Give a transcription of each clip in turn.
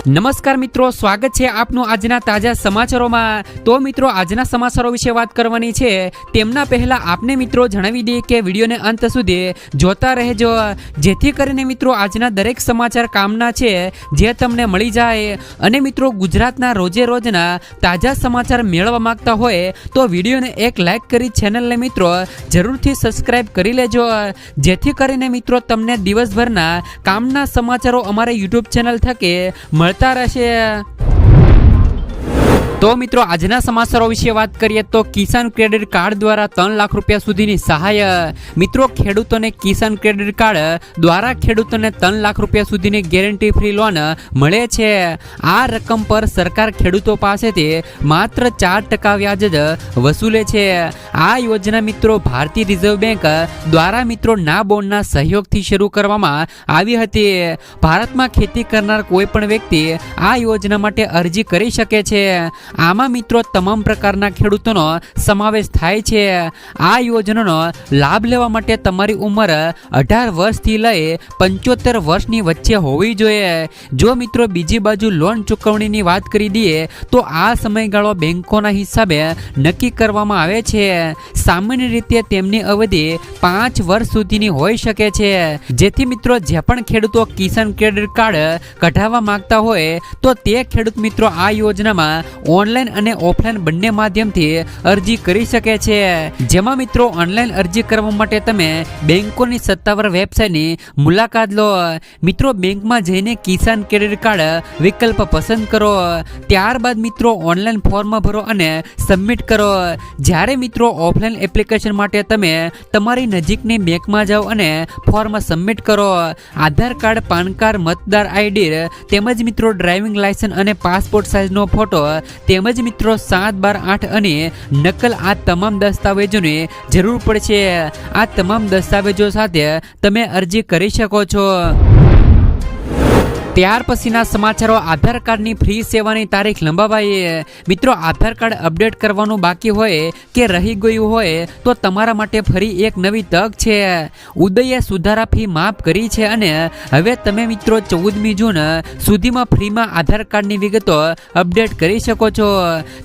નમસ્કાર મિત્રો, સ્વાગત છે આપનું આજના તાજા સમાચારોમાં। તો મિત્રો, આજના સમાચારો વિશે વાત કરવાની છે તેમના પહેલા આપને મિત્રો જણાવી દઈએ કે વિડીયોને અંત સુધી જોતા રહેજો, જેથી કરીને મિત્રો આજના દરેક સમાચાર કામના છે જે તમને મળી જાય। અને મિત્રો, ગુજરાતના રોજે રોજના તાજા સમાચાર મેળવવા માંગતા હોય તો વિડીયોને એક લાઈક કરી ચેનલને મિત્રો જરૂરથી સબસ્ક્રાઇબ કરી લેજો, જેથી કરીને મિત્રો તમને દિવસભરના કામના સમાચારો અમારા યુટ્યુબ ચેનલ થકી મળતા રહેશે। તો મિત્રો, આજના સમાચારો વિશે વાત કરીએ તો કિસાન ક્રેડિટ કાર્ડ દ્વારા 3 લાખ રૂપિયા સુધીની સહાય। મિત્રો, ખેડૂતોને કિસાન ક્રેડિટ કાર્ડ દ્વારા ખેડૂતોને 3 લાખ રૂપિયા સુધીની ગેરંટી ફ્રી લોન મળે છે। આ રકમ પર સરકાર ખેડૂતો પાસેથી માત્ર 4% વ્યાજ જ વસૂલે છે। આ યોજના મિત્રો ભારતીય રિઝર્વ બેંક દ્વારા મિત્રો નાબાર્ડના સહયોગથી શરૂ કરવામાં આવી હતી। ભારતમાં ખેતી કરનાર કોઈ પણ વ્યક્તિ આ યોજના માટે અરજી કરી શકે છે। આમાં મિત્રો તમામ પ્રકારના ખેડૂતોનો સમાવેશ થાય છે। આ યોજનાનો લાભ લેવા માટે તમારી ઉંમર 18 વર્ષથી લઈ 75 વર્ષની વચ્ચે હોવી જોઈએ। જો મિત્રો બીજી બાજુ લોન ચૂકવણીની વાત કરી દઈએ તો આ સમયગાળો બેંકોના હિસાબે નક્કી કરવામાં આવે છે। સામાન્ય રીતે તેમની અવધિ 5 વર્ષ સુધીની હોઈ શકે છે, જેથી મિત્રો જે પણ ખેડૂતો કિસાન ક્રેડિટ કાર્ડ કઢાવવા માંગતા હોય તો તે ખેડૂત મિત્રો આ યોજનામાં ઓનલાઈન અને ઓફલાઈન બંને માધ્યમથી અરજી કરી શકે છે। જેમાં મિત્રો ઓનલાઈન અરજી કરવા માટે તમે બેંકોની સત્તાવાર વેબસાઇટની મુલાકાત લો। મિત્રો, બેંકમાં જઈને કિસાન ક્રેડિટ કાર્ડ વિકલ્પ પસંદ કરો, ત્યારબાદ મિત્રો ઓનલાઈન ફોર્મ ભરો અને સબમિટ કરો। જ્યારે મિત્રો ઓફલાઈન એપ્લિકેશન માટે તમે તમારી નજીકની બેંકમાં જાઓ અને ફોર્મ સબમિટ કરો। આધાર કાર્ડ, પાન કાર્ડ, મતદાર આઈડી તેમજ મિત્રો ડ્રાઇવિંગ લાયસન્સ અને પાસપોર્ટ સાઇઝનો ફોટો તેમજ મિત્રો 7/12 અને નકલ, આ તમામ દસ્તાવેજોની જરૂર પડશે। આ તમામ દસ્તાવેજો સાથે તમે અરજી કરી શકો છો। ત્યાર પછીના સમાચારો, આધાર કાર્ડની ફ્રી સેવાની તારીખ લંબાવાઈ। મિત્રો, આધાર કાર્ડ અપડેટ કરવાનું બાકી હોય કે રહી ગયું હોય તો તમારા માટે ફરી એક નવી તક છે। ઉદયે સુધારા ફી માફ કરી છે અને હવે તમે મિત્રો 14મી જૂન સુધીમાં ફ્રીમાં આધાર કાર્ડની વિગતો અપડેટ કરી શકો છો।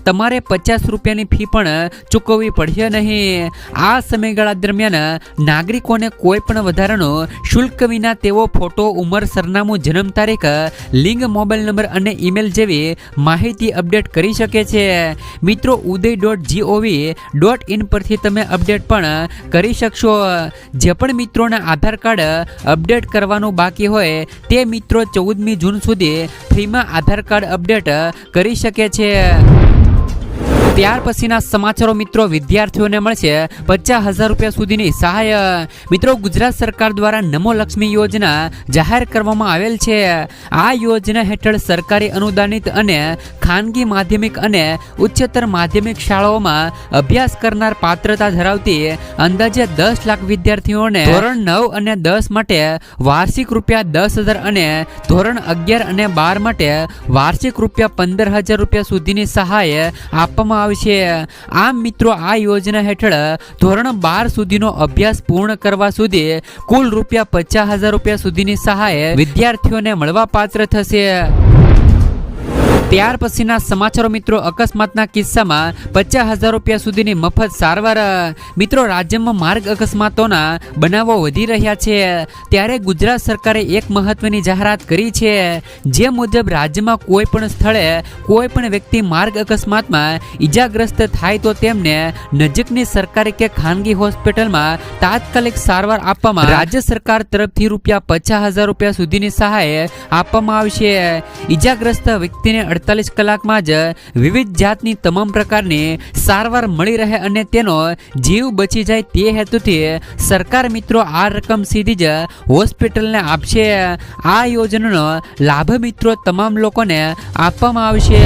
તમારે 50 રૂપિયાની ફી પણ ચૂકવવી પડશે નહીં। આ સમયગાળા દરમિયાન નાગરિકોને કોઈ પણ વધારાનું શુલ્ક વિના તેઓ ફોટો, ઉંમર, સરનામું, જન્મ તારીખ, લિંક, મોબાઈલ નંબર અને ઈમેલ જેવી માહિતી અપડેટ કરી શકે છે। મિત્રો, uday.gov.in પરથી તમે અપડેટ પણ કરી શકશો। જે પણ મિત્રોના આધાર કાર્ડ અપડેટ કરવાનું બાકી હોય તે મિત્રો 14મી જૂન સુધી ફ્રીમાં આધાર કાર્ડ અપડેટ કરી શકે છે। ત્યાર પછીના સમાચારો મિત્રો, વિદ્યાર્થીઓને મળશે 50,000 રૂપિયા સુધીની સહાય। મિત્રો, ગુજરાત સરકાર દ્વારા નમો લક્ષ્મી યોજના જાહેર કરવામાં આવેલ છે। આ યોજના હેઠળ સરકારી અનુદાનિત અને ખાનગી માધ્યમિક અને ઉચ્ચતર માધ્યમિક શાળાઓમાં અભ્યાસ કરનાર પાત્રતા ધરાવતી અંદાજે 10 લાખ વિદ્યાર્થીઓને ધોરણ 9 અને 10 માટે વાર્ષિક રૂપિયા 10,000 અને ધોરણ 11 અને 12 માટે વાર્ષિક રૂપિયા 15,000 રૂપિયા સુધીની સહાય આપવામાં આવશે। આમ મિત્રો, આ યોજના હેઠળ ધોરણ 12 સુધીનો અભ્યાસ પૂર્ણ કરવા સુધી કુલ રૂપિયા 50,000 રૂપિયા સુધીની સહાય વિદ્યાર્થીઓને મળવા પાત્ર થશે। ત્યાર પછીના સમાચારો મિત્રો, અકસ્માતના કિસ્સામાં 50,000 રૂપિયા સુધીની મફત સારવાર। મિત્રો, રાજ્યમાં માર્ગ અકસ્માતોના બનાવો વધી રહ્યા છે, ત્યારે ગુજરાત સરકારે એક મહત્વની જાહેરાત કરી છે, જે મુજબ રાજ્યમાં કોઈ પણ સ્થળે કોઈ પણ વ્યક્તિ માર્ગ અકસ્માતમાં ઈજાગ્રસ્ત થાય તો તેમને નજીકની સરકારી કે ખાનગી હોસ્પિટલમાં તાત્કાલિક સારવાર આપવામાં રાજ્ય સરકાર તરફથી રૂપિયા 50,000 રૂપિયા સુધીની સહાય આપવામાં આવશે। ઈજાગ્રસ્ત વ્યક્તિને 48 કલાકમાં જ વિવિધ જાતની તમામ પ્રકારની સારવાર મળી રહે અને તેનો જીવ બચી જાય તે હેતુથી સરકાર મિત્રો આ રકમ સીધી જ હોસ્પિટલને આપશે। આ યોજનાનો લાભ મિત્રો તમામ લોકોને આપવામાં આવશે।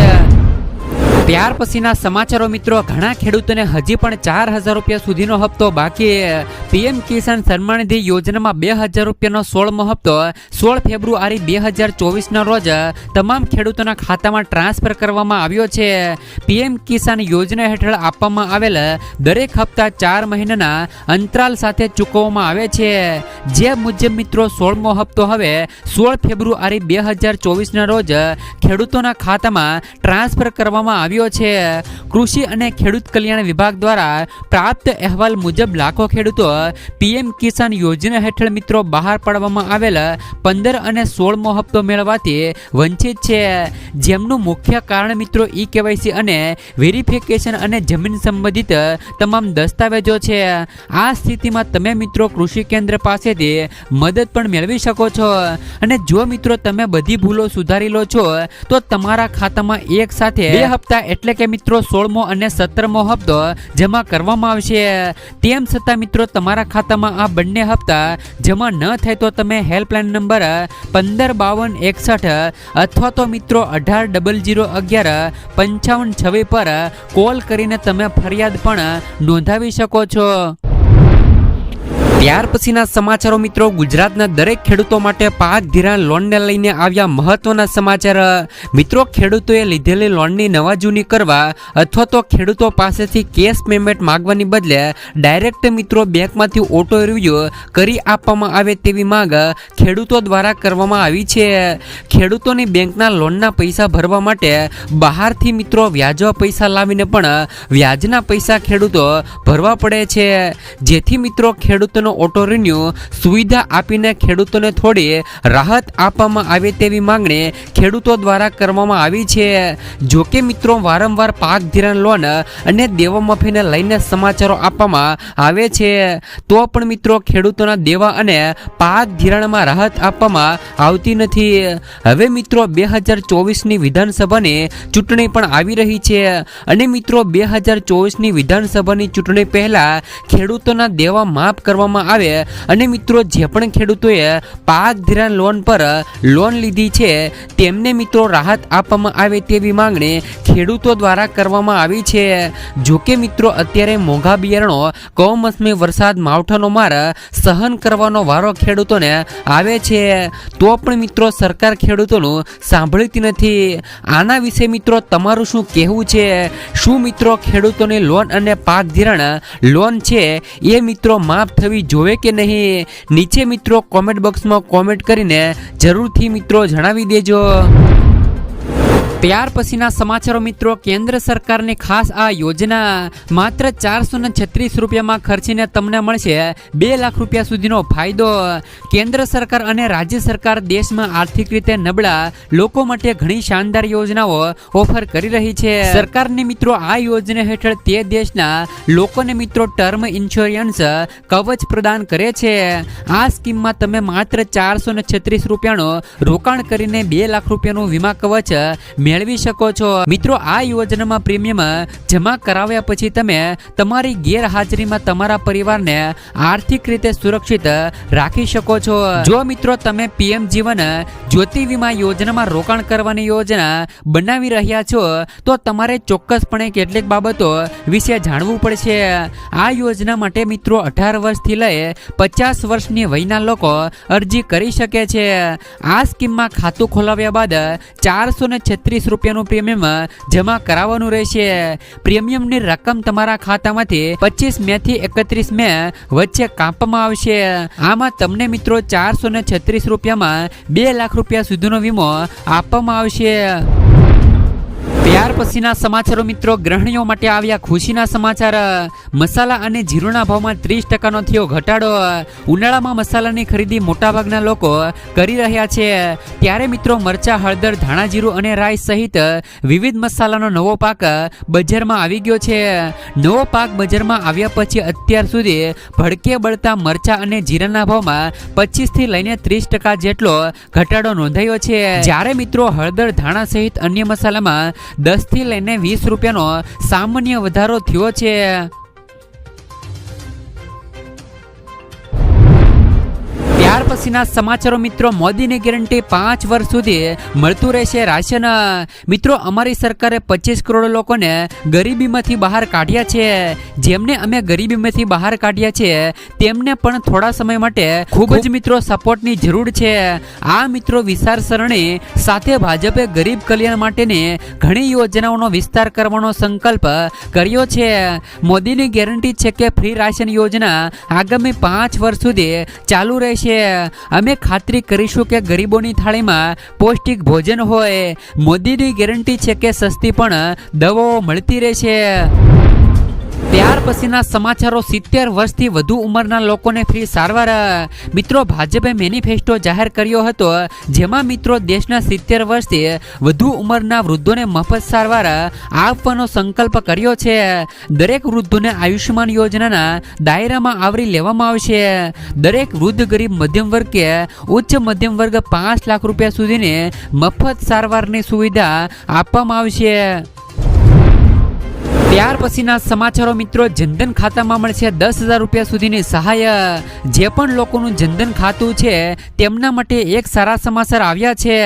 ત્યાર પછીના સમાચારો મિત્રો, ઘણા ખેડૂતોને હજી પણ 4,000 રૂપિયા સુધીનો હપ્તો બાકી. પીએમ કિસાન સન્માન નિધિ યોજનામાં 2,000 રૂપિયાનો 16મો હપ્તો 16 ફેબ્રુઆરી 2024ના રોજ તમામ ખેડૂતોના ખાતામાં ટ્રાન્સફર કરવામાં આવ્યો છે. પીએમ કિસાન યોજના હેઠળ આપવામાં આવેલ દરેક હપ્તા 4 મહિનાના અંતરાલ સાથે ચૂકવવામાં આવે છે. જે મુજબ મિત્રો 16મો હપ્તો હવે 16 ફેબ્રુઆરી 2024ના રોજ ખેડૂતોના ખાતામાં ટ્રાન્સફર કરવામાં આવ્યો છે. કૃષિ અને ખેડૂત કલ્યાણ વિભાગ દ્વારા પ્રાપ્ત અહેવાલ મુજબ લાખો ખેડૂતો પીએમ કિસાન યોજના હેઠળ મિત્રો બહાર પાડવામાં આવેલ 15 અને 16મો હપ્તો મેળવવાથી વંચિત છે. જેમનું મુખ્ય કારણ મિત્રો કેવાયસી અને વેરિફિકેશન અને જમીન સંબંધિત તમામ દસ્તાવેજો છે. આ સ્થિતિમાં તમે મિત્રો કૃષિ કેન્દ્ર પાસેથી મદદ પણ મેળવી શકો છો. અને જો મિત્રો તમે બધી ભૂલો સુધારી લો છો તો તમારા ખાતામાં એક સાથે 2 હપ્તા એટલે કે મિત્રો 16મો અને 17મો હપ્તો જમા કરવામાં આવશે. તેમ છતાં મિત્રો તમારા ખાતામાં આ બંને હપ્તા જમા ન થાય તો તમે હેલ્પલાઇન નંબર 155261 અથવા તો મિત્રો 1800115526 પર કોલ કરીને તમે ફરિયાદ પણ નોંધાવી શકો છો. ત્યાર પછીના સમાચારો મિત્રો, ગુજરાતના દરેક ખેડૂતો માટે પાક ધિરાણ લોનને લઈને આવ્યા મહત્વના સમાચાર. મિત્રો, ખેડૂતોએ લીધેલી લોનની નવા જૂની કરવા અથવા તો ખેડૂતો પાસેથી કેશ પેમેન્ટ માંગવાની બદલે ડાયરેક્ટ મિત્રો બેંકમાંથી ઓટો રિવ્યુ કરી આપવામાં આવે તેવી માંગ ખેડૂતો દ્વારા કરવામાં આવી છે. ખેડૂતોની બેંકના લોનના પૈસા ભરવા માટે બહારથી મિત્રો વ્યાજવા પૈસા લાવીને પણ વ્યાજના પૈસા ખેડૂતો ભરવા પડે છે. જેથી મિત્રો ખેડૂતોનો ઓટો રિન્યુ સુવિધા આપીને ખેડૂતોને થોડી રાહત આપવામાં આવે તેવી માંગણી ખેડૂતો દ્વારા કરવામાં આવી છે. જોકે મિત્રો વારંવાર પાક ધિરાણ લોન અને દેવા માફીને લઈને સમાચારો આપવામાં આવે છે, તો પણ મિત્રો ખેડૂતોના દેવા અને પાક ધિરાણમાં રાહત આપવામાં આવતી નથી. હવે મિત્રો 2024ની વિધાનસભાની ચૂંટણી પણ આવી રહી છે અને મિત્રો 2024ની વિધાનસભાની ચૂંટણી પહેલા ખેડૂતોના દેવા માફ કરવામાં આવે અને મિત્રો જે પણ ખેડૂતોએ પાક ધિરાણ લોન પર લોન લીધી છે તેમને મિત્રો રાહત આપવામાં આવે તેવી માંગણી ખેડૂતો દ્વારા કરવામાં આવી છે. જોકે મિત્રો અત્યારે મોંઘા બિયારણો, કમોસમી વરસાદ, માવઠાનો માર સહન કરવાનો વારો ખેડૂતોને આવે છે, તો પણ મિત્રો સરકાર ખેડૂતોનું સાંભળતી નથી. આના વિશે મિત્રો તમારું શું કહેવું છે? શું મિત્રો ખેડૂતોની લોન અને પાક ધિરાણ લોન છે એ મિત્રો માફ થવી જોવે કે નહીં? નીચે મિત્રો કોમેન્ટ બોક્સમાં કોમેન્ટ કરીને જરૂરથી મિત્રો જણાવી દેજો. ત્યાર પછીના સમાચારો મિત્રો, કેન્દ્ર સરકારની ખાસ આ યોજના માત્ર 436 રૂપિયામાં ખર્ચીને તમને મળશે 2 લાખ રૂપિયા સુધીનો ફાયદો. કેન્દ્ર સરકાર અને રાજ્ય સરકાર દેશમાં આર્થિક રીતે નબળા લોકો માટે ઘણી શાનદાર યોજનાઓ ઓફર કરી રહી છે. સરકારની મિત્રો આ યોજના હેઠળ તે દેશના લોકોને મિત્રો ટર્મ ઇન્સ્યોરન્સ કવચ પ્રદાન કરે છે. આ સ્કીમમાં તમે માત્ર 436 રૂપિયાનું રોકાણ કરીને 2 લાખ રૂપિયાનું વીમા કવચ મેળવી શકો છો. મિત્રો આ યોજનામાં પ્રીમિયમ જમા કરાવ્યા પછી તમે તમારી ગેરહાજરીમાં તમારા પરિવારને આર્થિક રીતે સુરક્ષિત રાખી શકો છો. જો મિત્રો તમે પીએમ જીવન જ્યોતિ વીમા યોજનામાં રોકાણ કરવાની યોજના બનાવી રહ્યા છો તો તમારે ચોક્કસપણે કેટલીક બાબતો વિશે જાણવું પડશે. આ યોજના માટે મિત્રો 18 વર્ષથી લઈ 50 વર્ષની વયના લોકો અરજી કરી શકે છે. આ સ્કીમમાં ખાતું ખોલાવ્યા બાદ 436 રૂપિયાનું પ્રીમિયમ જમા કરાવવાનું રહેશે. પ્રીમિયમની રકમ તમારા ખાતામાંથી 25 મે થી 31 મે વચ્ચે કાપવામાં આવશે. આમાં તમને મિત્રો 436 રૂપિયામાં 2 લાખ રૂપિયા સુધીનો વીમો આપવામાં આવશે. ત્યાર પછીના સમાચારો મિત્રો, ગૃહિણીઓ માટે આવ્યા ખુશીના સમાચાર. મસાલા અને જીરુના ભાવમાં 30% થયો ઘટાડો. ઉનાળામાં મસાલાની ખરીદી મોટાભાગના લોકો કરી રહ્યા છે, ત્યારે મિત્રો મરચા, હળદર, ધાણા, જીરું અને રાઈ સહિત વિવિધ મસાલાનો નવો પાક બજારમાં આવી ગયો છે. નવો પાક બજારમાં આવ્યા પછી અત્યાર સુધી ભડકે બળતા મરચા અને જીરાના ભાવમાં 25 થી લઈને 30% જેટલો ઘટાડો નોંધાયો છે. જ્યારે મિત્રો હળદર, ધાણા સહિત અન્ય મસાલામાં 10 થી લઈને 20 રૂપિયાનો સામાન્ય વધારો થયો છે. ત્યાર પછીના સમાચારો મિત્રો, મોદીની ગેરંટી 5 વર્ષ સુધી મળતું રહેશે રાશન. મિત્રો, અમારી સરકારે 25 કરોડ લોકોને ગરીબીમાંથી બહાર કાઢ્યા છે. જેમને અમે ગરીબીમાંથી બહાર કાઢ્યા છે તેમને પણ થોડા સમય માટે ખૂબ જ મિત્રો સપોર્ટની જરૂર છે. આ મિત્રો વિચારસરણી સાથે ભાજપે ગરીબ કલ્યાણ માટેની ઘણી યોજનાઓનો વિસ્તાર કરવાનો સંકલ્પ કર્યો છે. મોદીની ગેરંટી છે કે ફ્રી રાશન યોજના આગામી 5 વર્ષ સુધી ચાલુ રહેશે. અમે ખાતરી કરીશું કે ગરીબોની થાળીમાં પૌષ્ટિક ભોજન હોય. મોદીની ગેરંટી છે કે સસ્તી પણ દવાઓ મળતી રહેશે. ત્યાર પછીના સમાચારો, 70 વર્ષથી વધુ ઉંમરના લોકોને ફ્રી સારવાર. મિત્રો, ભાજપે મેનિફેસ્ટો જાહેર કર્યો હતો જેમાં મિત્રો દેશના 70 વર્ષથી વધુ ઉંમરના વૃદ્ધોને મફત સારવાર આપવાનો સંકલ્પ કર્યો છે. દરેક વૃદ્ધોને આયુષ્યમાન યોજનાના દાયરામાં આવરી લેવામાં આવશે. દરેક વૃદ્ધ, ગરીબ, મધ્યમ વર્ગ કે ઉચ્ચ મધ્યમ વર્ગ 5 લાખ રૂપિયા સુધીની મફત સારવારની સુવિધા આપવામાં આવશે. ત્યાર પછીના સમાચારો મિત્રો, જનધન ખાતામાં મળશે 10,000 રૂપિયા સુધીની સહાય. જે પણ લોકોનું જનધન ખાતું છે તેમના માટે એક સારા સમાચાર આવ્યા છે.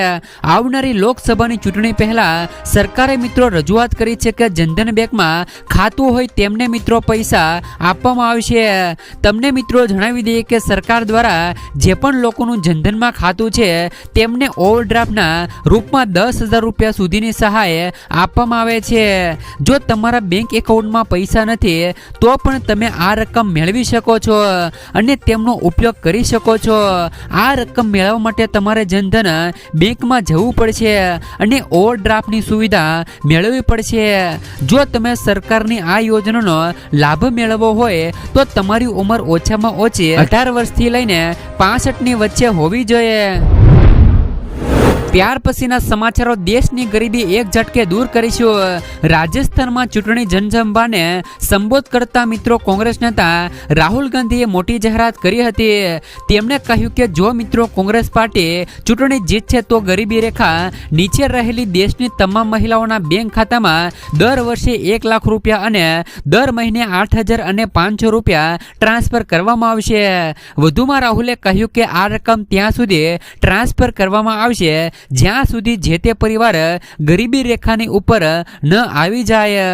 આવનારી લોકસભાની ચૂંટણી પહેલા સરકારે મિત્રો રજૂઆત કરી છે કે જનધન બેંકમાં ખાતું હોય તેમને મિત્રો પૈસા આપવામાં આવશે. તમને મિત્રો જણાવી દઈએ કે સરકાર દ્વારા જે પણ લોકોનું જનધનમાં ખાતું છે તેમને ઓવરડ્રાફ્ટના રૂપમાં 10,000 રૂપિયા સુધીની સહાય આપવામાં આવે છે. જો તમારા બેંક એકાઉન્ટમાં પૈસા નથી તો પણ તમે આ રકમ મેળવી શકો છો અને તેમનો ઉપયોગ કરી શકો છો. આ રકમ મેળવવા માટે તમારે જનધન બેંકમાં જવું પડશે અને ઓવરડ્રાફ્ટની સુવિધા મેળવવી પડશે. જો તમે સરકારની આ યોજનાનો લાભ મેળવવો હોય તો તમારી ઉંમર ઓછામાં ઓછી 18 વર્ષથી લઈને 65ની વચ્ચે હોવી જોઈએ. ત્યાર પછીના સમાચારો, દેશની ગરીબી એક ઝટકે દૂર કરીશું. રાજસ્થાનમાં ચૂંટણી જનસભાને સંબોધ કરતા મિત્રો કોંગ્રેસ નેતા રાહુલ ગાંધીએ મોટી જાહેરાત કરી હતી. તેમણે કહ્યું કે જો મિત્રો કોંગ્રેસ પાર્ટી ચૂંટણી જીતશે તો ગરીબી રેખા નીચે રહેલી દેશની તમામ મહિલાઓના બેંક ખાતામાં દર વર્ષે 1 લાખ રૂપિયા અને દર મહિને 8,000 અને 500 રૂપિયા ટ્રાન્સફર કરવામાં આવશે. વધુમાં રાહુલે કહ્યું કે આ રકમ ત્યાં સુધી ટ્રાન્સફર કરવામાં આવશે જ્યાં સુધી જે તે પરિવાર ગરીબી રેખાની ઉપર ન આવી જાય.